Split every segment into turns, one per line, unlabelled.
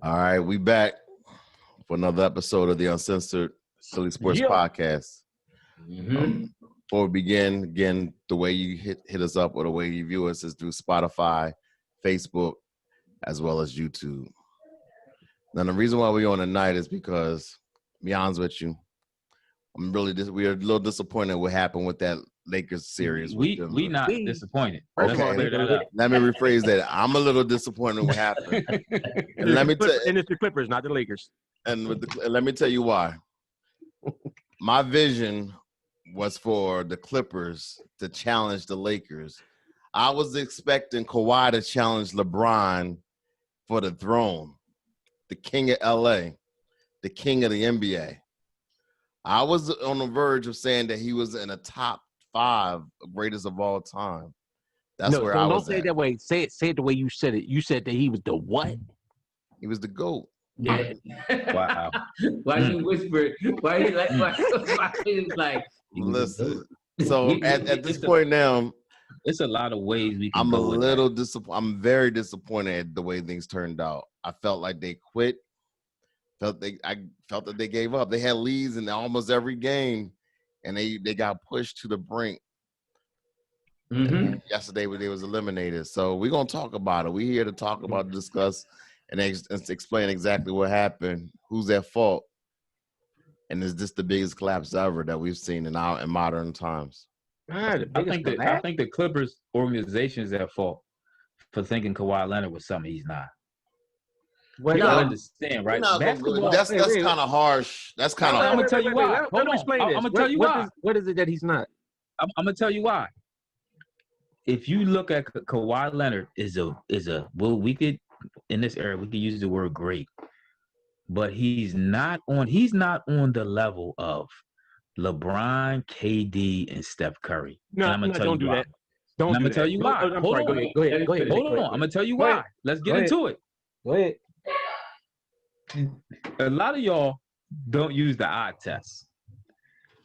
All right, we back for another episode of the Uncensored Philly Sports Podcast. Before we begin, again, the way you hit us up or the way you view us is through Spotify, Facebook, as well as YouTube. Now, the reason why we're on tonight is because, to be honest with you, we're a little disappointed what happened with that Lakers series.
We not disappointed.
Okay, let me rephrase that. I'm a little disappointed what happened. And
it's the Clippers, not the Lakers.
And let me tell you why. My vision was for the Clippers to challenge the Lakers. I was expecting Kawhi to challenge LeBron for the throne, the king of LA, the king of the NBA. I was on the verge of saying that he was in a top 5 greatest of all time. That's where I was.
Don't say it that way. Say it the way you said it. You said that he was the what?
He was the GOAT.
Yeah.
Wow.
Why you whisper? Why is like?
Listen. So at this point now,
it's a lot of ways we can.
I'm a little disappointed. I'm very disappointed at the way things turned out. I felt like they quit. I felt that they gave up. They had leads in almost every game, and they got pushed to the brink. Yesterday, they was eliminated. So we're gonna talk about it. We're here to talk about, discuss, and explain exactly what happened. Who's at fault? And is this the biggest collapse ever that we've seen in modern times?
I think the Clippers organization is at fault for thinking Kawhi Leonard was something he's not.
Well,
you don't understand, right?
Basketball. That's kind of harsh. That's kind of.
I'm gonna tell you why. Hold on. I'm gonna tell you why.
What is it that he's not?
I'm gonna tell you why. If you look at Kawhi Leonard, we could in this era we could use the word great, but he's not on the level of LeBron, KD, and Steph Curry.
No,
and I'm gonna tell you why.
I'm
gonna tell you why. Hold on.
Go ahead.
Hold on. I'm gonna tell you why. Let's get into it.
Go ahead.
A lot of y'all don't use the eye test.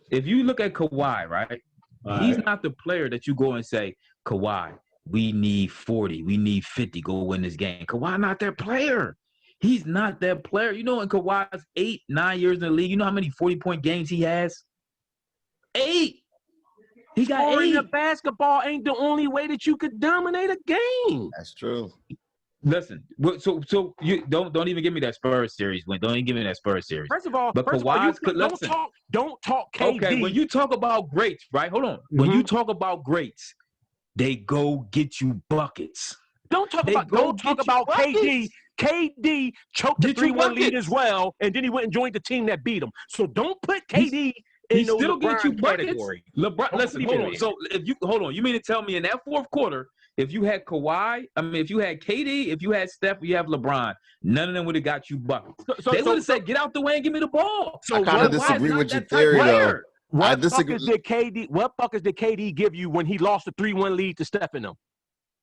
If you look at Kawhi, right? He's not the player that you go and say, Kawhi, we need 40, we need 50, go win this game. Kawhi not that player. He's not that player. You know, in Kawhi's 8-9 years in the league, you know how many 40-point games he has? 8. He got 8.
The basketball ain't the only way that you could dominate a game.
That's true.
Listen, so you don't even give me that Spurs series. Don't even give me that Spurs series.
First of all, don't talk KD.
Okay, when you talk about greats, right? Hold on. When you talk about greats, they go get you buckets.
Don't talk about KD. KD choked the 3-1 lead as well, and then he went and joined the team that beat him. So don't put KD in the LeBron category.
LeBron, listen, hold on. So you mean to tell me in that fourth quarter, if you had Kawhi, if you had KD, if you had Steph, you have LeBron, none of them would have got you buckets. They would have said, get out the way and give me the ball.
So I kind of disagree with your theory, though.
What buckets did KD give you when he lost the 3-1 lead to Steph and them?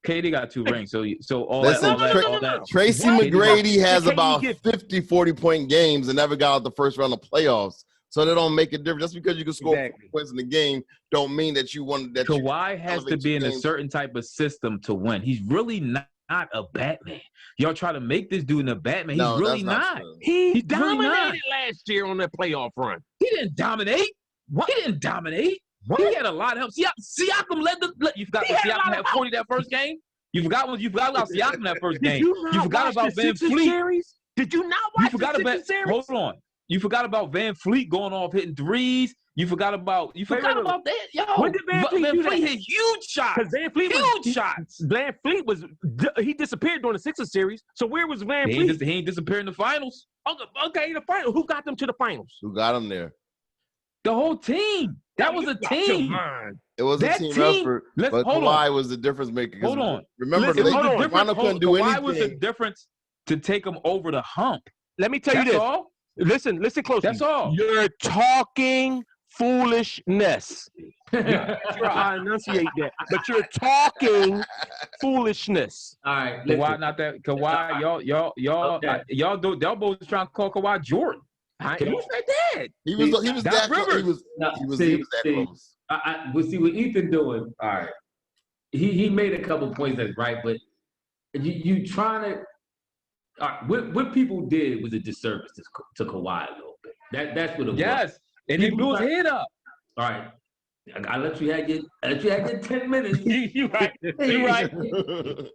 KD got 2 rings. So all
Listen,
that.
Tracy McGrady has about 50 40-point games and never got out the first round of playoffs. So they don't make a difference. Just because you can score 40 points in the game don't mean that you want that.
Kawhi has to be in a certain type of system to win. He's really not a Batman. Y'all try to make this dude in a Batman. He's really not.
He dominated last year on that playoff run.
He didn't dominate. What? He didn't dominate. What? He had a lot of help. Siakam you forgot that Siakam had 40 that first game? You forgot about Siakam that first game. You forgot about Van Fleet.
Did you not watch the Sixers series?
Hold on. You forgot about Van Fleet going off hitting threes. You forgot about that, yo.
When did Van Fleet
hit huge shots? Van Fleet
he disappeared during the Sixers series. So where was Van Fleet?
He ain't disappeared in the finals.
Okay, the finals. Who got them to the finals?
Who got them there?
The whole team. That was a team.
It was a team effort, but Kawhi was the difference maker.
Hold on.
Remember, Toronto couldn't do anything.
Kawhi was the difference to take him over the hump.
Let me tell you this. All? Listen closely.
That's all.
You're talking foolishness. I enunciate that, but you're talking foolishness.
All right.
Kawhi not that. Kawhi, y'all both trying to call Kawhi Jordan.
Who said that?
He was that close. He was that close.
We'll see what Ethan doing. All right. He made a couple points that's right, but you trying to All right, what people did was a disservice to Kawhi a little bit. That's what it was.
Yes, and they blew his head up.
All right. I let you have your 10 minutes.
You right. You right.
And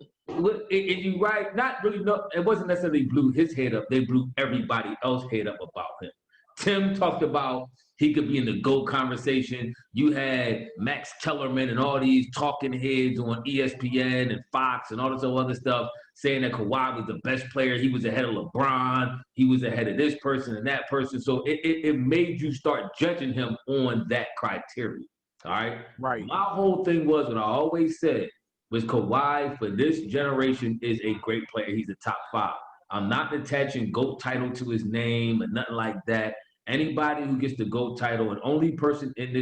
you right. Not really. No, it wasn't necessarily blew his head up. They blew everybody else's head up about him. Tim talked about he could be in the GOAT conversation. You had Max Kellerman and all these talking heads on ESPN and Fox and all this other stuff saying that Kawhi was the best player. He was ahead of LeBron. He was ahead of this person and that person. So it made you start judging him on that criteria. All right?
Right.
My whole thing was what I always said was Kawhi for this generation is a great player. He's a top 5. I'm not attaching GOAT title to his name or nothing like that. Anybody who gets the GOAT title, and only person in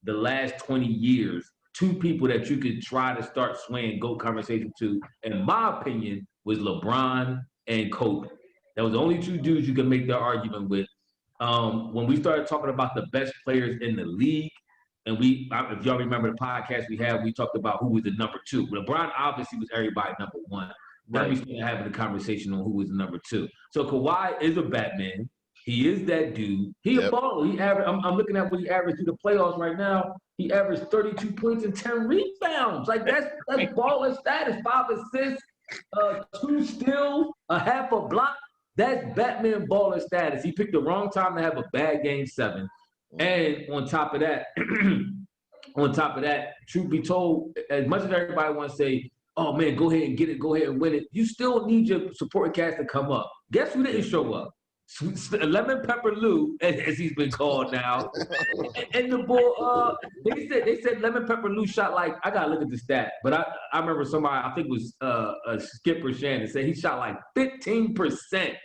the last 20 years, 2 people that you could try to start swaying GOAT conversation to, in my opinion, was LeBron and Kobe. That was the only 2 dudes you could make that argument with. When we started talking about the best players in the league, and if y'all remember the podcast we talked about who was the number 2. LeBron obviously was everybody number 1. Then we started having a conversation on who was the number 2. So Kawhi is a Batman. He is that dude. He a baller. He averaged. I'm looking at what he averaged through the playoffs right now. He averaged 32 points and 10 rebounds. Like that's baller status. 5 assists, 2 steals, a half a block. That's Batman baller status. He picked the wrong time to have a bad game 7. And on top of that, truth be told, as much as everybody wants to say, oh man, go ahead and get it, go ahead and win it, you still need your supporting cast to come up. Guess who didn't show up? Lemon Pepper Lou, as he's been called now. And the bull, they said Lemon Pepper Lou shot like, I gotta look at the stat, but I remember somebody, I think it was Skipper Shannon, said he shot like 15%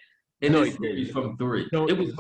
in this series from 3.
Don't tell me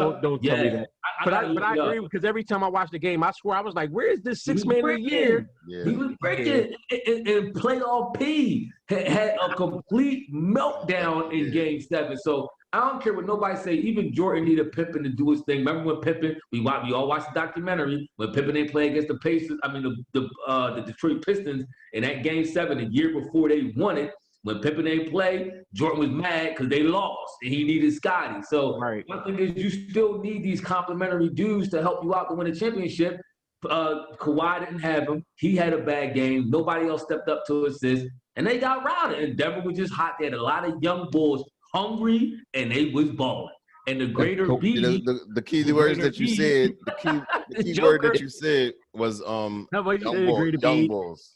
that. But I agree, because every time I watch the game, I swear I was like, where is this 6 man of the year?
Yeah. He was breaking in playoff P. Had a complete meltdown in game 7. So I don't care what nobody say. Even Jordan needed Pippen to do his thing. Remember when Pippen? We all watched the documentary when Pippen didn't play against the Pacers. I mean the Detroit Pistons in that game 7, the year before they won it. When Pippen didn't play, Jordan was mad because they lost and he needed Scotty. So one thing is you still need these complimentary dudes to help you out to win a championship. Kawhi didn't have him. He had a bad game. Nobody else stepped up to assist. And they got routed. And Denver was just hot. They had a lot of young bulls hungry, and they was balling. And the greater B.
The key words that you said, the key word that you said was young bulls.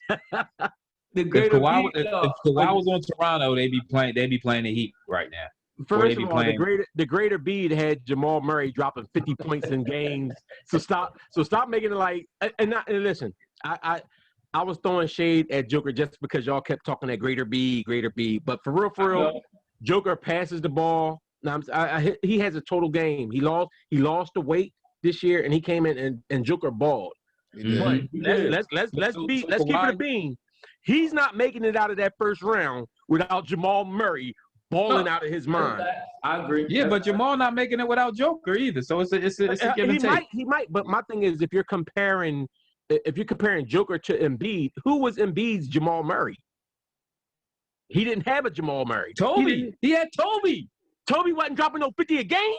If Kawhi was on Toronto, they'd be playing the Heat right now.
First of all, the greater Bede had Jamal Murray dropping 50 points in games. So stop making it like and listen, I was throwing shade at Joker just because y'all kept talking that greater B. But for real, Joker passes the ball. Now he has a total game. He lost the weight this year, and he came in and Joker balled. But let's keep it a bean. He's not making it out of that first round without Jamal Murray balling out of his mind.
I agree.
Yeah, but Jamal not making it without Joker either. So it's a give and take.
He might. But my thing is, if you're comparing Joker to Embiid, who was Embiid's Jamal Murray? He didn't have a Jamal Murray.
He had Toby.
Toby wasn't dropping no 50 a game.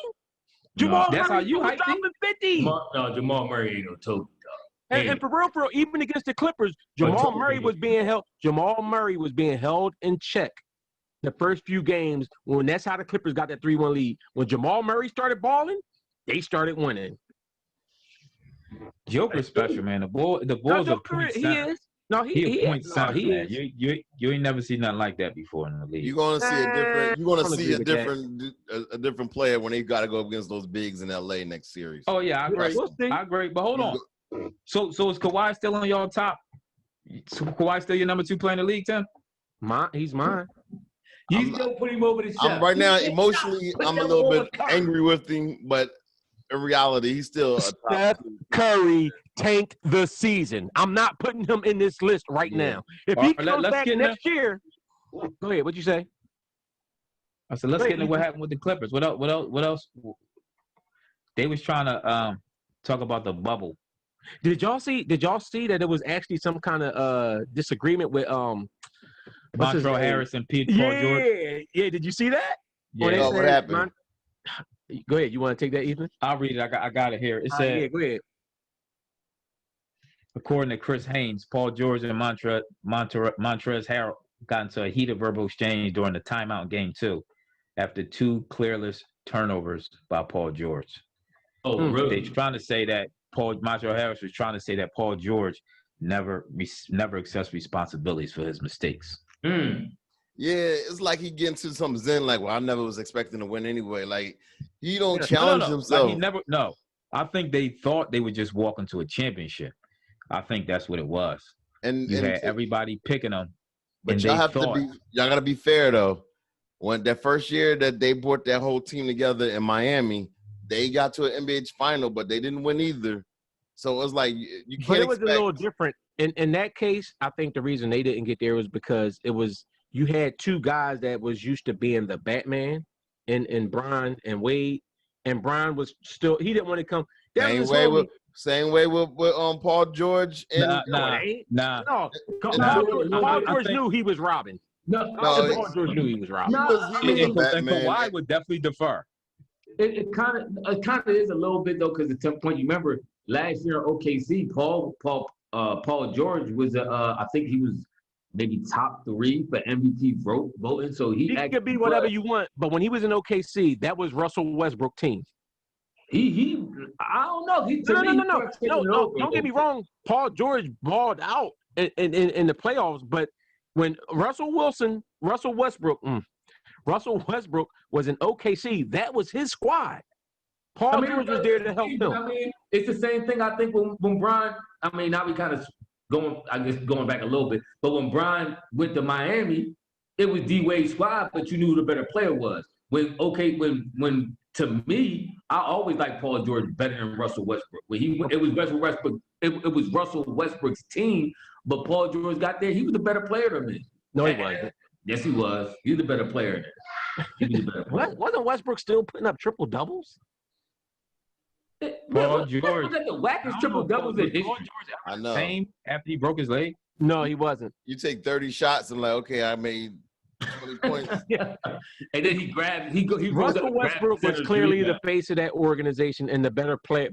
Jamal
Murray
was dropping 50.
Jamal Murray ain't no Toby.
And for real, even against the Clippers, Jamal Murray was being held. Jamal Murray was being held in check the first few games. When that's how the Clippers got that 3-1 lead. When Jamal Murray started balling, they started winning.
Joker's special, man. The Bulls are point
he is. No, he
point
is.
center, man. You ain't never seen nothing like that before in the league.
You're gonna see a different player when they got to go against those bigs in LA next series.
Oh yeah, I agree. But hold on. So is Kawhi still on your top? So Kawhi still your number 2 player in the league, Tim?
He's mine.
You still put him over the shot.
Right now, emotionally, I'm a little bit angry with him, but in reality, he's still a top.
Steph Curry tanked the season. I'm not putting him in this list right now. If he comes back next year, go ahead. What'd you say?
I said, let's get into what happened with the Clippers. What else? They was trying to talk about the bubble.
Did y'all see that it was actually some kind of disagreement with
Montrezl Harris and Paul George?
Yeah. Did you see that? when they
Oh, what
said,
happened?
go ahead. You want to take that, Ethan?
I'll read it. I got it here. It said,
Yeah, go ahead.
according to Chris Haynes, Paul George and Montrezl Harrell got into a heated verbal exchange during the timeout in Game 2 after 2 clearless turnovers by Paul George.
Oh, really?
They're trying to say that Montrezl Harrell was trying to say that Paul George never accepts responsibilities for his mistakes.
Mm.
Yeah, it's like he getting to some zen. Like, well, I never was expecting to win anyway. Like, he don't
No,
challenge
no.
himself.
Like he never. No, I think they thought they would just walk into a championship. I think that's what it was.
And
You had everybody picking them,
but
and
y'all
they
have
thought,
to be. Y'all gotta be fair though. When that first year that they brought that whole team together in Miami, they got to an NBA final, but they didn't win either. So it was like you can't.
But it was a little different. In that case, I think the reason they didn't get there was because you had 2 guys that was used to being the Batman in Bron and Wade, and Bron was still he didn't want to come.
Same way with Paul George and
nah.
No, Paul George knew he was robbing.
No,
Paul George knew he was robbing.
He was
And Kawhi would definitely defer.
It kind of is a little bit though, because at some point, you remember last year in OKC, Paul George was I think he was maybe top 3 for MVP voting. So he
could be whatever you want, but when he was in OKC, that was Russell Westbrook team.
He I don't know.
No. Don't get me wrong. Paul George balled out in the playoffs, but when Russell Westbrook was in OKC, that was his squad. Paul George was there to help him.
I mean, it's the same thing. I think when Bron. I mean, now we kind of going back a little bit, but when Bron went to Miami, it was D-Wade's squad, but you knew who the better player was. When to me, I always liked Paul George better than Russell Westbrook. It was Russell Westbrook's team, but Paul George got there. He was the better player than me.
No, he wasn't.
Yes, he was. He was the better player.
Wasn't Westbrook still putting up triple doubles?
Paul George
was at the wackest triple doubles in history.
I know.
Same after he broke his leg.
No, he wasn't.
You take 30 shots and like, okay, I made 20 points.
Yeah. And then he grabbed.
Russell Westbrook was clearly the face of that organization and the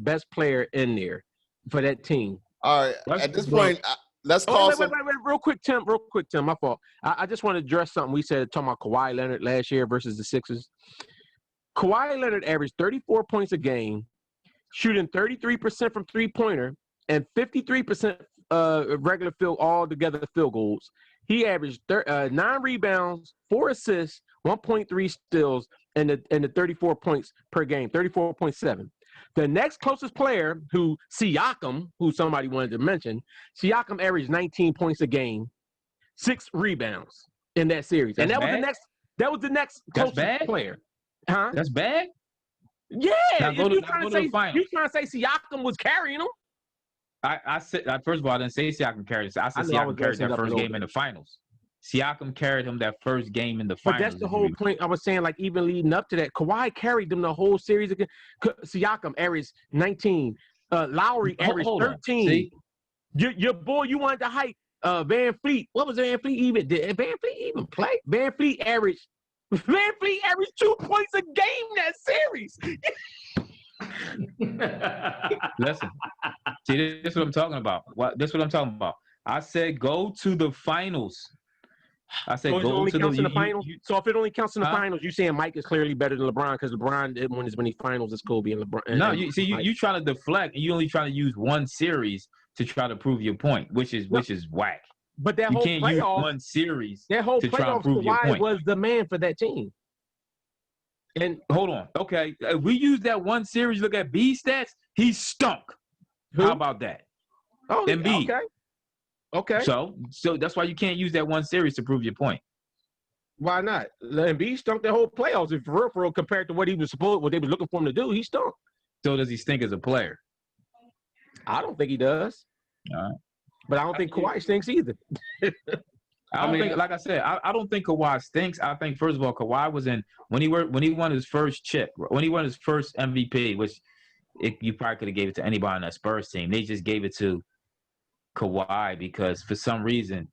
best player in there for that team.
All right. At this point, let's call.
Wait, real quick, Tim. My fault. I just want to address something we said talking about Kawhi Leonard last year versus the Sixers. Kawhi Leonard averaged 34 points a game, shooting 33% from three-pointer and 53% regular all-together field goals. He averaged 9 rebounds, 4 assists, 1.3 steals, and the 34 points per game, 34.7. The next closest player, Siakam, who somebody wanted to mention, Siakam averaged 19 points a game, 6 rebounds in that series.
That's
and that was the next closest player. Huh?
That's bad?
Yeah.
You trying
to say Siakam was carrying them?
I said, first of all, I didn't say Siakam carried him. I said Siakam carried that first game in the finals. Siakam carried him that first game in the finals.
But that's the whole point I was saying, like, even leading up to that, Kawhi carried them the whole series. Siakam averaged 19. Lowry averaged 13.
See?
Your boy, you wanted to hype Van Fleet. What was Van Fleet even? Did Van Fleet even play? Van Fleet averaged 2 points a game that series.
Listen, see, this is what I'm talking about. This is what I'm talking about. I said go to the finals. I said go to
the finals. So if it only counts in the finals, you saying Mike is clearly better than LeBron because LeBron didn't win as many finals as Kobe and LeBron.
No, you trying to deflect and you only trying to use one series to try to prove your point, which is whack.
But that
you
whole
can't
playoff,
use one series
that whole
to try and prove your point.
Was the man for that team. And
hold on, okay, if we use that one series. Look at B stats. He stunk.
Who?
How about that?
Oh,
Embiid.
Okay.
So that's why you can't use that one series to prove your point.
Why not? Embiid stunk the whole playoffs. If for real, compared to what they were looking for him to do, he stunk.
So does he stink as a player?
I don't think he does.
All right.
But I don't think Kawhi stinks either.
I don't think, like I said, I don't think Kawhi stinks. I think, first of all, Kawhi was in when he won his first chip, when he won his first MVP, which you probably could have gave it to anybody on that Spurs team. They just gave it to Kawhi because for some reason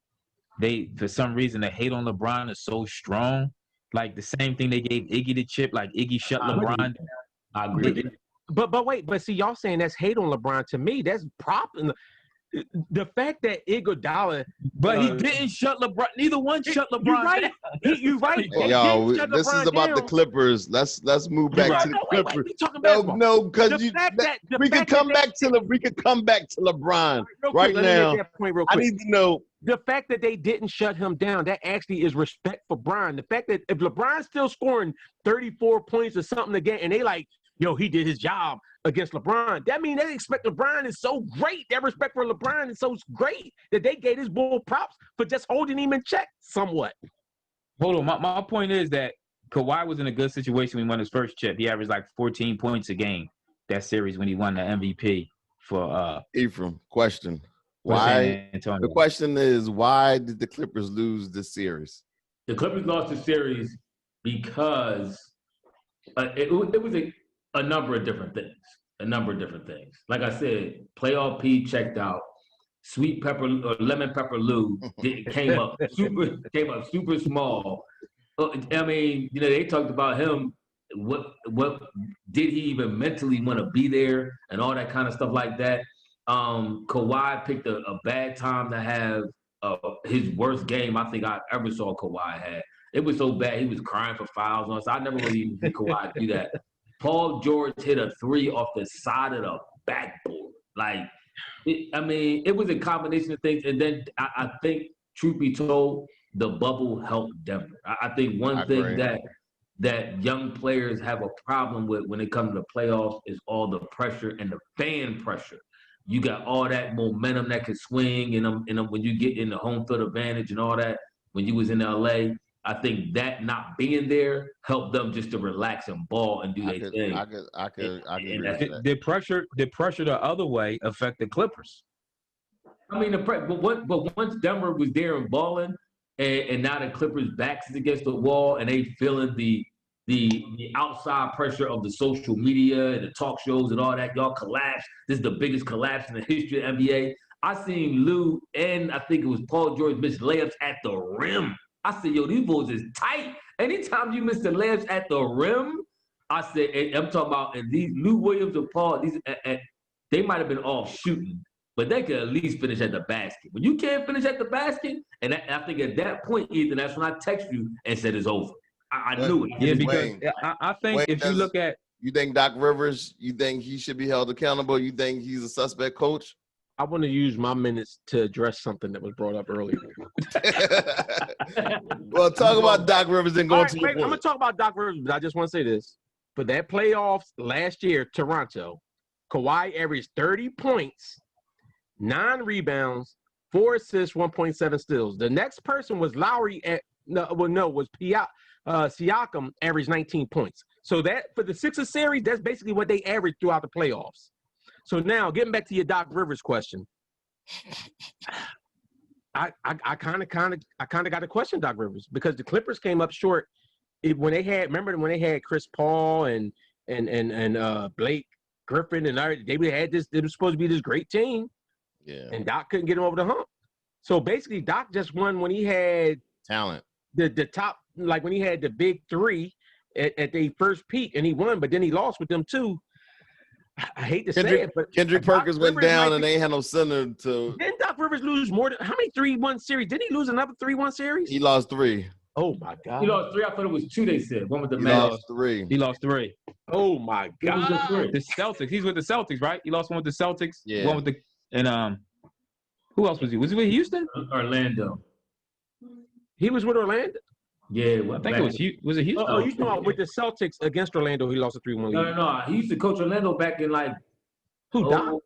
the hate on LeBron is so strong Like the same thing they gave Iggy the chip, like Iggy shut LeBron down.
I agree.
But wait, but see, y'all saying that's hate on LeBron. To me, that's prop. The fact that Iguodala,
But he didn't shut LeBron. Neither one shut LeBron
you're right.
down.
You're right.
Hey, yo, this is about the Clippers. Let's move back to the Clippers. No, because we could come back to LeBron right now. I need to know.
The fact that they didn't shut him down, that actually is respect for Brian. The fact that if LeBron's still scoring 34 points or something again, and they like, yo, he did his job against LeBron, that means they expect LeBron is so great. That respect for LeBron is so great that they gave his bull props for just holding him in check somewhat.
Hold on. My point is that Kawhi was in a good situation when he won his first chip. He averaged like 14 points a game that series when he won the MVP for
Ephraim, question. Why? The question is, why did the Clippers lose this series?
The Clippers lost the series because it was a number of different things. Like I said, playoff P checked out. Sweet pepper or lemon pepper Lou came up super small. I mean, they talked about him. What did he even mentally want to be there and all that kind of stuff like that. Kawhi picked a bad time to have his worst game I think I ever saw Kawhi had. It was so bad he was crying for fouls on us. I never really even seen Kawhi do that. Paul George hit a 3 off the side of the backboard. It was a combination of things. And then I think, truth be told, the bubble helped Denver. I think one thing that young players have a problem with when it comes to playoffs is all the pressure and the fan pressure. You got all that momentum that can swing, and when you get in the home field advantage and all that. When you was in LA, I think that not being there helped them just to relax and ball and do their thing.
I could agree with that.
The pressure the other way affect the Clippers.
I mean, but once Denver was there and balling, and now the Clippers' backs is against the wall, and they feeling the outside pressure of the social media and the talk shows and all that. Y'all collapse. This is the biggest collapse in the history of NBA. I seen Lou and I think it was Paul George miss layups at the rim. I said, yo, these boys is tight. Anytime you miss the layups at the rim, I said, I'm talking about, and these Lou Williams and Paul, they might have been off shooting, but they could at least finish at the basket. When you can't finish at the basket, and I think at that point, Ethan, that's when I text you and said it's over. I knew it.
Yeah, because I think if you look at...
You think Doc Rivers, you think he should be held accountable? You think he's a suspect coach?
I want to use my minutes to address something that was brought up earlier.
Well, talk about Doc Rivers and go to your point.
I'm going to talk about Doc Rivers, but I just want to say this. For that playoffs last year, Toronto, Kawhi averaged 30 points, 9 rebounds, 4 assists, 1.7 steals. The next person was Lowry was Siakam, averaged 19 points. So that for the Sixers series, that's basically what they averaged throughout the playoffs. So now, getting back to your Doc Rivers question, I kind of got to question Doc Rivers because the Clippers came up short when they had Chris Paul and Blake Griffin and they had this. It was supposed to be this great team, and Doc couldn't get him over the hump. So basically, Doc just won when he had
talent.
The top, like when he had the big three at their first peak, and he won, but then he lost with them too. I hate to say it, but
Kendrick Perkins went down and they ain't had no center to.
Didn't Doc Rivers lose more than how many 3-1 series? Didn't he lose another 3-1 series?
He lost 3.
Oh my God!
He lost 3. I thought it was 2. They said one with the
Magic. Lost 3.
He lost 3.
Oh my God!
The Celtics. He's with the Celtics, right? He lost one with the Celtics.
Yeah.
One with the who else was he? Was he with Houston?
Orlando.
He was with Orlando.
Yeah,
I think it was. Was it Houston?
Oh, you talking about with the Celtics against Orlando? He lost a 3-1 lead.
No. He used to coach Orlando back in like.
Who, Doc?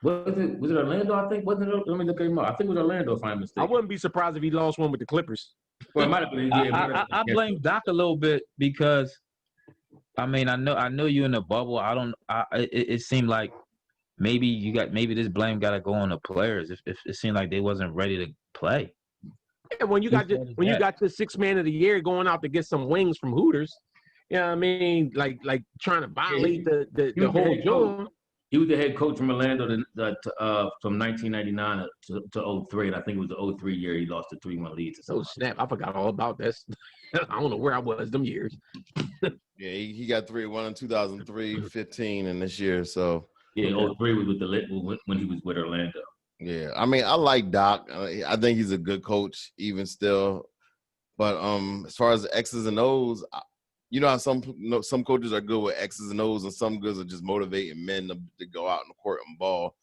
Was it Orlando? I think wasn't it? Let me look him up. I think it was Orlando. If I'm mistaken.
I wouldn't be surprised if he lost one with the Clippers.
Well, it might have been. Yeah,
I blame Doc a little bit because, I mean, I know you in the bubble. It seemed like maybe this blame got to go on the players. If it seemed like they wasn't ready to play.
Yeah, when you got the 6th man of the year going out to get some wings from Hooters, you know what I mean? Like trying to violate the whole zone.
He was the head coach from Orlando from 1999 to 03, and I think it was the 03 year he lost the 3-1 lead.
Oh, snap. I forgot all about this. I don't know where I was them years.
Yeah, he got 3-1 in 2003, 15, and this year. So
yeah, 03 was with when he was with Orlando.
Yeah, I mean, I like Doc. I think he's a good coach, even still. But as far as the X's and O's, you know how some coaches are good with X's and O's, and some good are just motivating men to go out in the court and ball.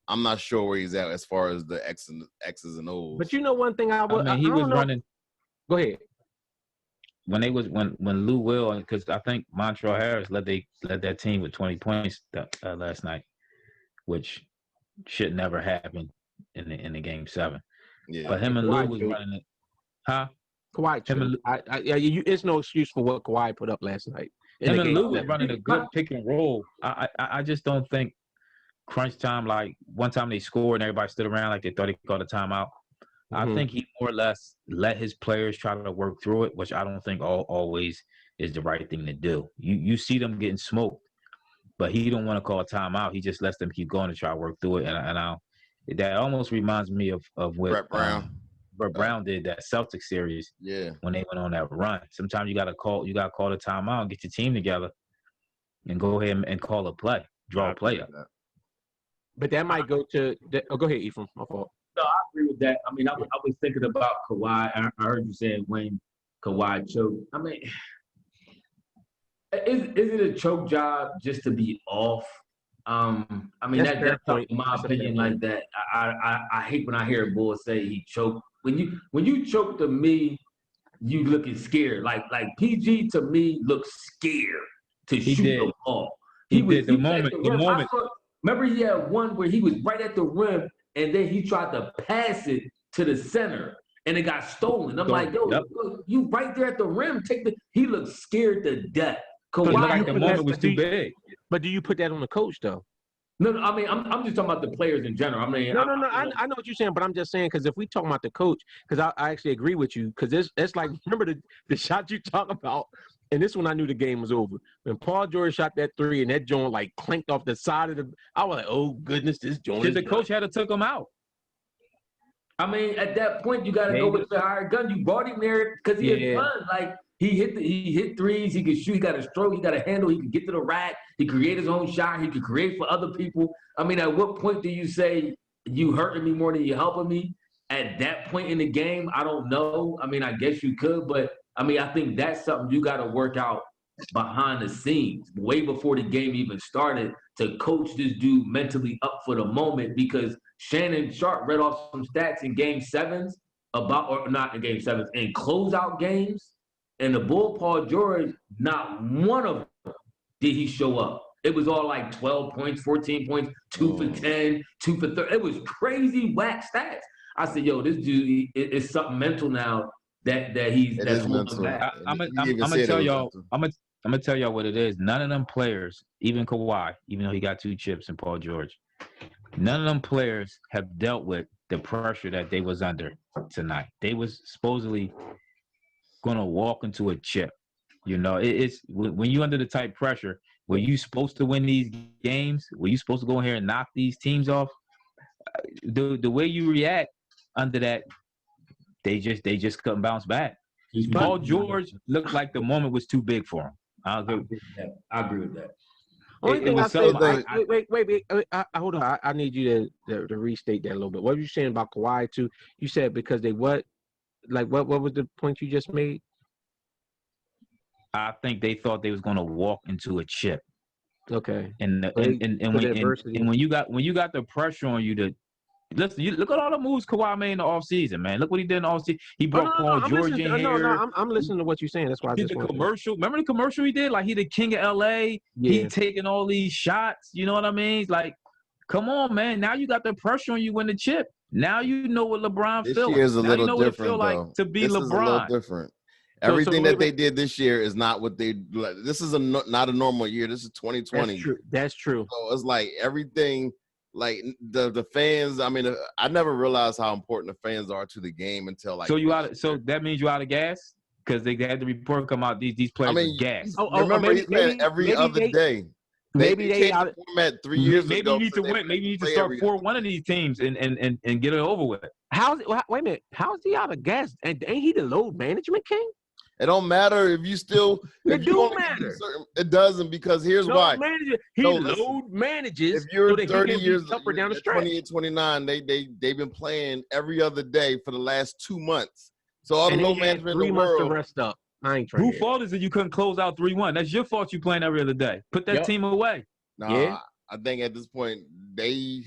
I'm not sure where he's at as far as the X's and O's.
But you know one thing I
mean, he was running.
Go ahead.
When Lou Will, because I think Montreal Harris led that team with 20 points last night, which should never happen in the game 7.
Yeah,
but him and Lou was running it, huh?
Kawhi, it's no excuse for what Kawhi put up last night.
Him and Lou was running a good pick and roll. I just don't think crunch time, like one time they scored and everybody stood around like they thought he called a timeout. I think he more or less let his players try to work through it, which I don't think always is the right thing to do. You see them getting smoked, but he don't want to call a timeout. He just lets them keep going to try to work through it. That almost reminds me of what
Brett Brown.
Brett Brown did that Celtics series.
Yeah.
When they went on that run. Sometimes you gotta call the timeout and get your team together and go ahead and call a play, draw a play up.
But that might go to go ahead, Ephraim. My fault.
No, I agree with that. I mean, I was thinking about Kawhi. I heard you saying when Kawhi choked. I mean, is it a choke job just to be off? I mean, that's in my opinion like that. I hate when I hear a bull say he choked. When you choke, to me, you looking scared. Like PG to me looks scared to shoot the ball. He did the moment. Remember, he had one where he was right at the rim, and then he tried to pass it to the center, and it got stolen. I'm like, yo, you right there at the rim. He looked scared to death.
Kawhi, like the moment was too big.
But do you put that on the coach though?
No, I mean, I'm just talking about the players in general. I mean,
I know what you're saying, but I'm just saying because if we talk about the coach, because I actually agree with you, because it's like, remember the shot you talk about, and this one I knew the game was over. When Paul George shot that 3 and that joint like clanked off the side of the, I was like, oh goodness, this joint.
Because the coach had to take him out.
I mean, at that point, you got to go with the higher gun. You brought him there because he had fun. Like, he hit threes. He could shoot. He got a stroke. He got a handle. He could get to the rack. He create his own shot. He could create for other people. I mean, at what point do you say you hurting me more than you helping me? At that point in the game, I don't know. I mean, I guess you could, but I mean, I think that's something you got to work out behind the scenes, way before the game even started, to coach this dude mentally up for the moment. Because Shannon Sharp read off some stats in game 7s or not in game 7s, in closeout games. And the Bull, Paul George, not one of them did he show up. It was all like 12 points, 14 points, 2 for 10, 2 for 30. It was crazy whack stats. I said, yo, this dude is something mental now that's mental.
I'm gonna tell y'all. I'm gonna tell y'all what it is. None of them players, even Kawhi, even though he got 2 chips, and Paul George, none of them players have dealt with the pressure that they was under tonight. They was supposedly gonna walk into a chip. You know, it's when you under the tight pressure, were you supposed to win these games? Were you supposed to go in here and knock these teams off? The way you react under that, they just couldn't bounce back. Paul George looked like the moment was too big for him. I agree with that.
Only thing I say, wait, hold on. I need you to restate that a little bit. What were you saying about Kawhi too? You said because they what? Like what was the point you just made?
I think they thought they was gonna walk into a chip.
Okay.
And when you got the pressure on you to listen, look at all the moves Kawhi made in the offseason, man. Look what he did in the offseason. He brought Paul George in here.
I'm listening to what you're saying. That's why I just
the commercial. Remember the commercial he did? Like, he the king of LA. Yeah. He taking all these shots. You know what I mean? It's like, come on, man. Now you got the pressure on you win the chip. Now you know what LeBron feels.
This year is a little different,
what it feel like to be
this
LeBron.
Is a little different. Everything that they did this year is not what they. This is not a normal year. This is 2020.
That's true.
So it's like everything. Like the fans. I mean, I never realized how important the fans are to the game until like.
So that means you out of gas because they had the report come out. These players are gas.
Remember, he's playing every other day.
Maybe they
changed the format 3 years
Maybe
ago.
you need to win. Maybe you need to start 4-1 of these teams and get it over with.
Wait a minute. How's he out of gas? And ain't he the load management king?
It don't matter if you still.
It do matter.
It doesn't, because here's why.
Load manages.
If you're
so that
30
he can
years
be tougher down the stretch.
28, 29, they've been playing every other day for the last 2 months. So all the load management in
3
the
months
world.
to rest up. I ain't trying.
Whose fault is it you couldn't close out 3-1? That's your fault. You playing every other day. Put that team away.
Nah, I think at this point the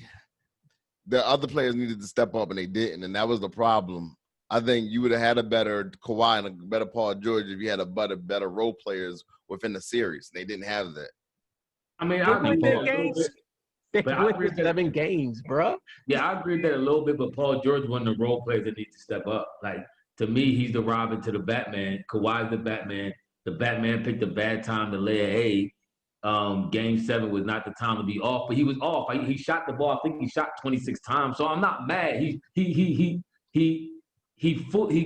other players needed to step up and they didn't, and that was the problem. I think you would have had a better Kawhi and a better Paul George if you had a better role players within the series. They didn't have that.
I mean,
They win 7 games, bro.
Yeah, I agree with that a little bit, but Paul George, one of the role players that needs to step up. Like, to me, he's the Robin to the Batman. Kawhi's the Batman. The Batman picked a bad time to lay an egg. Game 7 was not the time to be off, but he was off. He shot the ball. I think he shot 26 times. So I'm not mad. He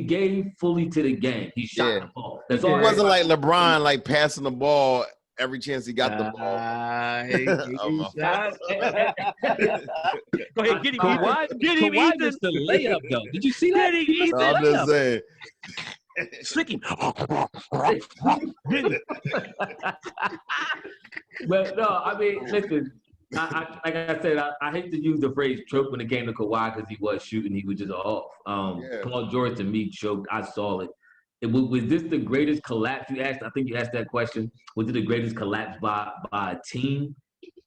gave fully to the game. He shot the ball. That's all.
It wasn't like LeBron, like passing the ball every chance he got the ball.
Go ahead, get him.
Kawhi missed the layup, though. Did you see that?
I'm just saying.
Slick him.
But no, I mean, listen. Like I said, I hate to use the phrase choke when it came to Kawhi because he was shooting, he was just off. Paul George to me choked. I saw it. Was this the greatest collapse you asked? I think you asked that question. Was it the greatest collapse by a team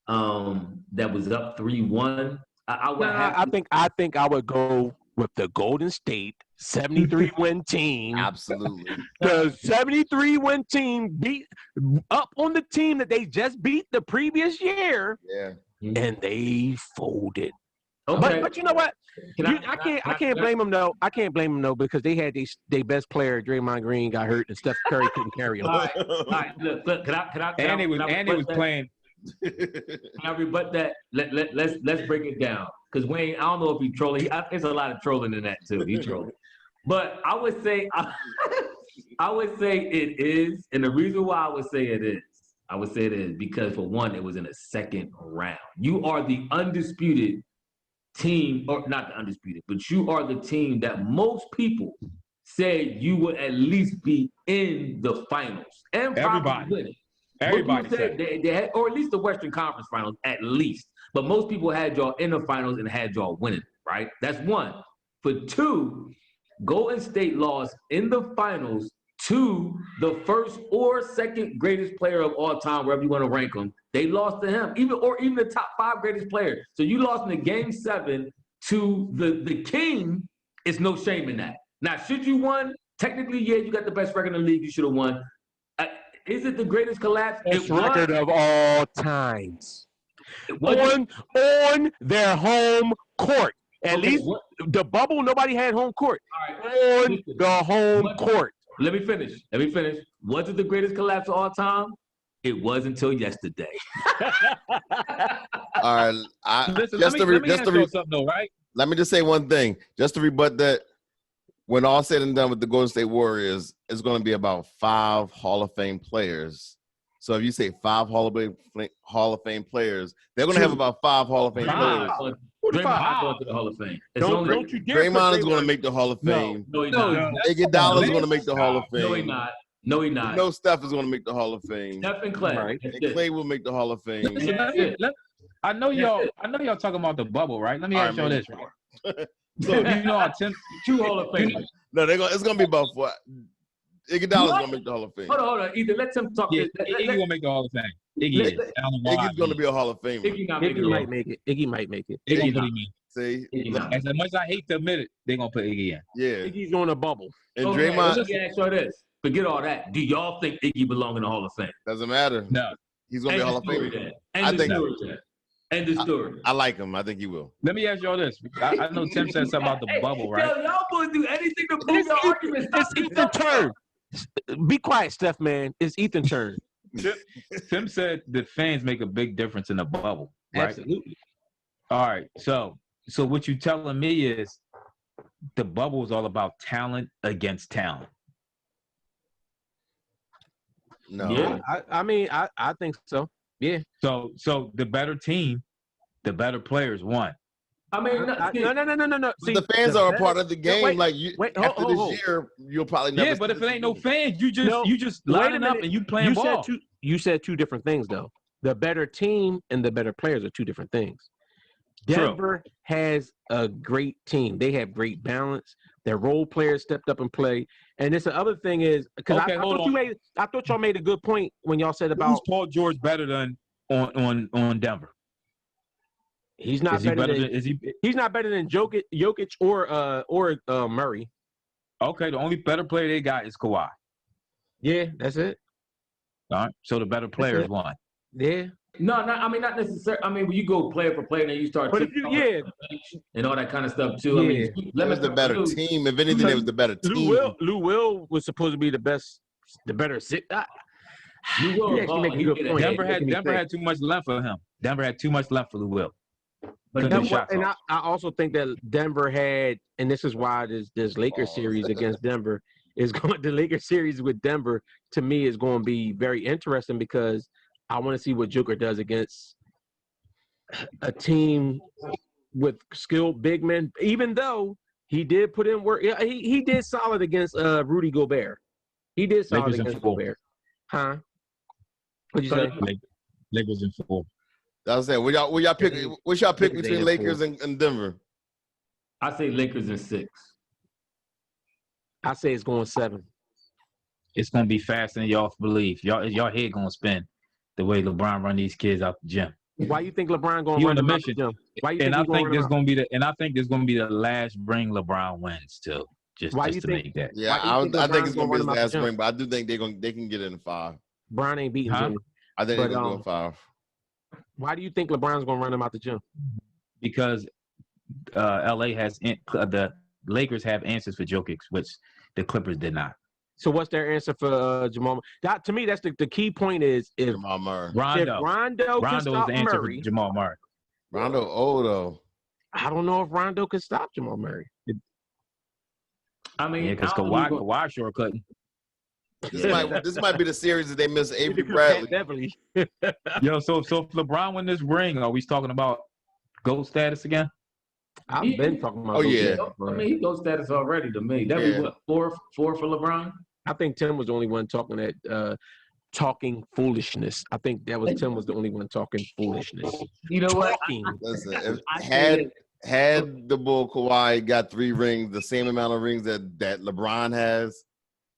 that was up 3-1?
I think I would go with the Golden State 73-win team.
Absolutely.
The 73-win team beat up on the team that they just beat the previous year.
Yeah.
And they folded.
Okay.
But you know what? I can't blame them though. I can't blame them though because they had their best player, Draymond Green, got hurt and Steph Curry couldn't carry him.
All right. Look. Can I?
And he was playing.
Can I rebut that? Let's break it down. Because Wayne, I don't know if he's trolling. There's a lot of trolling in that too. He's trolling. But I would say it is, and the reason why I would say it is because for one, it was in the second round. You are the undisputed team, or not the undisputed, but you are the team that most people said you would at least be in the finals and probably win it.
Everybody
said they had, or at least the Western Conference Finals, at least. But most people had y'all in the finals and had y'all winning, right? That's one. For two, Golden State lost in the finals to the first or second greatest player of all time, wherever you want to rank them. They lost to him, even the top 5 greatest player. So you lost in the game 7 to the king. It's no shame in that. Now, should you won? Technically, yeah, you got the best record in the league. You should have won. Is it the greatest collapse?
Best record of all times. On their home court. At least the bubble, nobody had home court.
All right.
On the home court.
Let me finish. Was it the greatest collapse of all time? It was until yesterday.
All right. Let me just say one thing. Just to rebut that, when all said and done with the Golden State Warriors, it's going to be about 5 Hall of Fame players. So if you say 5 Hall of Fame players, they're going to have about 5 Hall of Fame players.
Draymond going to the Hall of Fame.
Don't you dare
Draymond is going to make the Hall of Fame.
No, he's not.
Iguodala is going to make the Hall of Fame.
No, he's not. No, he's not.
You know Steph is going to make the Hall of Fame.
Steph and Clay.
Right.
And Clay will make the Hall of Fame.
I know y'all talking about the bubble, right? Let me ask y'all this, right? So you know our
2 Hall of Famers.
No, it's going to be about 4. Iguodala's going to make the Hall of Fame.
Hold on. Either let Tim talk.
Yeah, Iggy going to make the Hall of Fame.
Iggy's going to be a Hall of Famer.
Iggy might make it. Iggy might make it.
Iggy put him in.
See?
As much as I hate to admit it, they're going to put Iggy in.
Yeah.
Iggy's on a bubble.
And Draymond.
Let me ask y'all this. Forget all that. Do y'all think Iggy belongs in the Hall of Fame?
Doesn't matter.
No.
He's going to be a Hall of Famer.
And the story.
I like him. I think he will.
Let me ask y'all this. I know Tim said something about the bubble, right?
Yo, y'all boys do anything to prove your argument.
It's Ethan's turn. Be quiet, Steph, man. It's Ethan's turn.
Tim said the fans make a big difference in the bubble, right?
Absolutely.
All right. So what you telling me is the bubble is all about talent against talent.
No.
Yeah.
I mean, I think so. Yeah.
So the better team, the better players won.
I mean,
No.
But the fans are a part of the game.
Wait,
like you,
wait,
after
hold.
this year, you'll probably never.
Yeah, but
see
if
this
it ain't no
again.
fans, you just
wait a
lining up
minute.
and you playing ball.
You said two different things though. The better team and the better players are two different things.
True.
Denver has a great team. They have great balance. Their role players stepped up and play. And this the other thing is because
Okay,
I thought y'all made a good point when y'all said
Who's
about
Paul George better than on Denver?
he's not better than he's not better than Jokic or Murray.
Okay, the only better player they got is Kawhi.
Yeah, that's it.
All right, so the better players
it.
won.
Yeah.
No, I mean, not necessarily. I mean, when you go player for player, then you start
But if you
and all that kind of stuff too.
Yeah.
I mean,
That was the better team. If anything, it was the better team.
Lou Will was supposed to be the better six.
Lou Will,
You actually make a good point.
Denver had too much length for him. Denver had too much length for Lou Will.
But
And I also think that Denver had, and this is why this Lakers series against Denver is going. The Lakers series with Denver to me is going to be very interesting because I want to see what Joker does against a team with skilled big men. Even though he did put in work, he did solid against Rudy Gobert. He did solid
Lakers
against Gobert. Huh? What'd you say?
Lakers in 4.
I was saying, will y'all pick? What's y'all pick between Lakers and Denver?
I say Lakers in 6.
I say it's going 7.
It's gonna be faster than y'all believe. Y'all head gonna spin the way LeBron run these kids out the gym.
Why you think LeBron going to run them out the gym? Why you
and
think
I think there's gonna be the last ring LeBron wins too. Just to make that.
Yeah, I think it's gonna be his last ring, but I do think they can get it in 5.
Brian ain't beating Jimmy.
I think they're gonna go 5.
Why do you think LeBron's gonna run him out the gym?
Because LA has the Lakers have answers for Jokic, which the Clippers did not.
So what's their answer for Jamal? That to me, that's the key point is if
Jamal Murray.
Rondo can stop
the answer
Murray.
for Jamal Murray.
Rondo old though.
I don't know if Rondo can stop Jamal Murray.
I mean,
yeah, because Kawhi sure couldn't.
This might be the series that they miss Avery Bradley.
Definitely.
Yo, so if LeBron win this ring, are we talking about GOAT status again?
I've been talking about.
Oh yeah.
I mean, he GOAT status already to me. That was what 4 for LeBron.
I think Tim was the only one talking foolishness. I think Tim was the only one talking foolishness.
You know
talking.
what?
Listen, had the Bull Kawhi got 3 rings, the same amount of rings that LeBron has,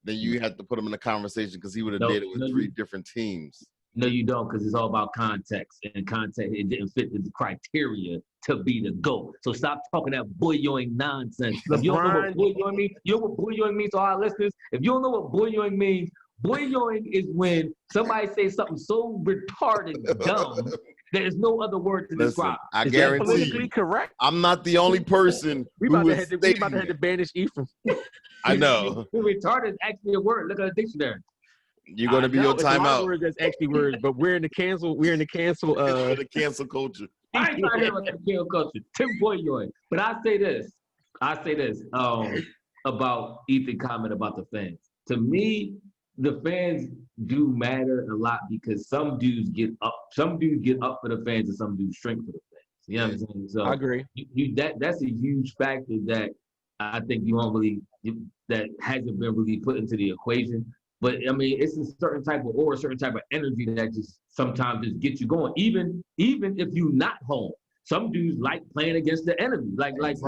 then you have to put him in the conversation because he would have did it with 3 different teams.
No, you don't, because it's all about context. And context, it didn't fit the criteria to be the GOAT. So stop talking that bouillon nonsense. If you don't know what bouillon means, you know what bouillon means to our listeners? If you don't know what bouillon means, bouillon is when somebody says something so retarded dumb there's no other word to describe.
I guarantee
politically correct?
I'm not the only person
we about to have to banish Ephraim.
I know.
Retarded is actually a word. Look at the dictionary.
You're going to be your timeout.
Words that's actually words, but we're in the cancel.
the cancel culture.
I ain't trying to hear about the cancel culture. Tim Boyoy. But I say this about Ethan comment about the fans. To me, the fans do matter a lot because some dudes get up for the fans and some dudes shrink for the fans. You know what I'm saying? So
I agree.
That's a huge factor that I think that hasn't been really put into the equation. But I mean, it's a certain type of aura, a certain type of energy that just sometimes just gets you going. Even if you're not home, some dudes like playing against the enemy. Like
that's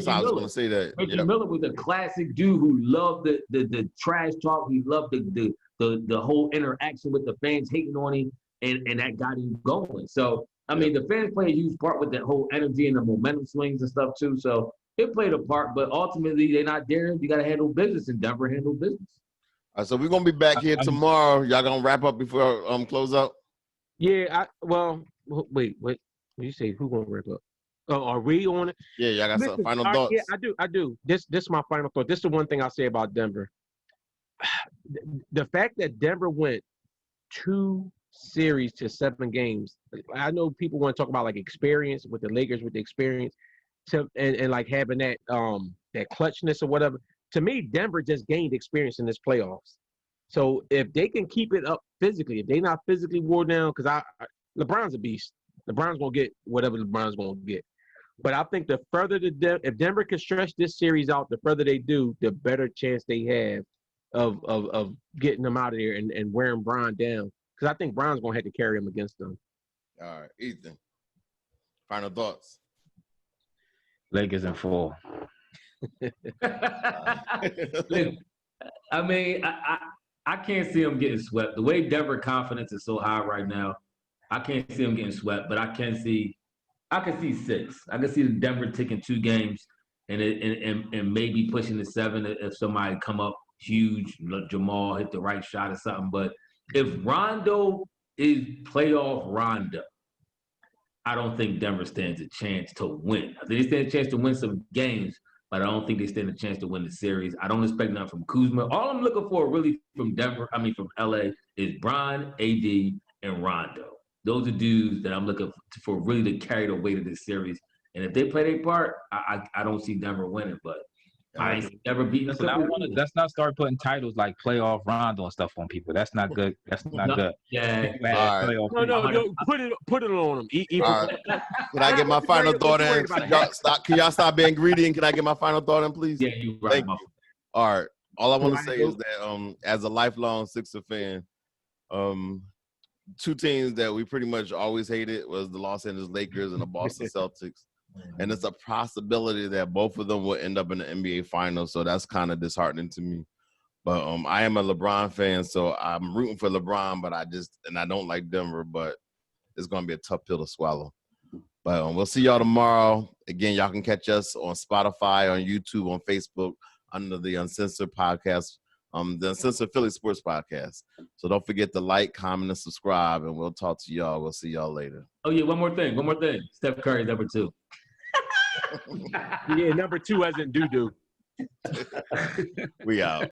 how I was going to say that.
Reggie Miller was a classic dude who loved the trash talk. He loved the whole interaction with the fans hating on him, and that got him going. So I mean, the fans play a huge part with that whole energy and the momentum swings and stuff too. So it played a part, but ultimately they're not there. You got to handle business, and Denver handled business.
All right, so we're gonna be back here tomorrow. Y'all gonna wrap up before close out?
Yeah. Wait. What you say? Who gonna wrap up? Oh, are we on it?
Yeah, y'all got some final thoughts.
Yeah, I do. This is my final thought. This is the one thing I'll say about Denver. The fact that Denver went 2 series to 7 games. I know people want to talk about like experience with the Lakers with the experience, and like having that clutchness or whatever. To me, Denver just gained experience in this playoffs. So if they can keep it up physically, if they're not physically wore down, because LeBron's a beast. LeBron's gonna get whatever LeBron's gonna get. But I think the further if Denver can stretch this series out, the further they do, the better chance they have of getting them out of there and wearing Bron down. Because I think Bron's gonna have to carry him against them.
All right, Ethan. Final thoughts.
Lakers in 4.
Look, I mean, I can't see them getting swept. The way Denver confidence is so high right now, I can't see them getting swept. But I can see 6. I can see Denver taking 2 games and maybe pushing to 7 if somebody come up huge, Jamal hit the right shot or something. But if Rondo is playoff Rondo, I don't think Denver stands a chance to win. I think they stand a chance to win some games, but I don't think they stand a chance to win the series. I don't expect nothing from Kuzma. All I'm looking for really from from LA is Bron, AD, and Rondo. Those are dudes that I'm looking for really to carry the weight of this series. And if they play their part, I don't see Denver winning, but I ain't never beaten them.
Let's not start putting titles like playoff Rondo and stuff on people. That's not good. That's not good.
Yeah.
All right.
No, put it on them.
All right. Can I get my final thought in? Can y'all stop being greedy? And can I get my final thought in, please?
Yeah, you right.
All right. All I want to say is that as a lifelong Sixer fan, 2 teams that we pretty much always hated was the Los Angeles Lakers and the Boston Celtics. And it's a possibility that both of them will end up in the NBA Finals, so that's kind of disheartening to me. But I am a LeBron fan, so I'm rooting for LeBron, but I don't like Denver, but it's going to be a tough pill to swallow. But we'll see y'all tomorrow. Again, y'all can catch us on Spotify, on YouTube, on Facebook, under the Uncensored Podcast, the Uncensored Philly Sports Podcast. So don't forget to like, comment, and subscribe, and we'll talk to y'all. We'll see y'all later.
Oh, yeah, one more thing. Steph Curry, number 2.
Yeah, number 2 as in doo-doo.
We out.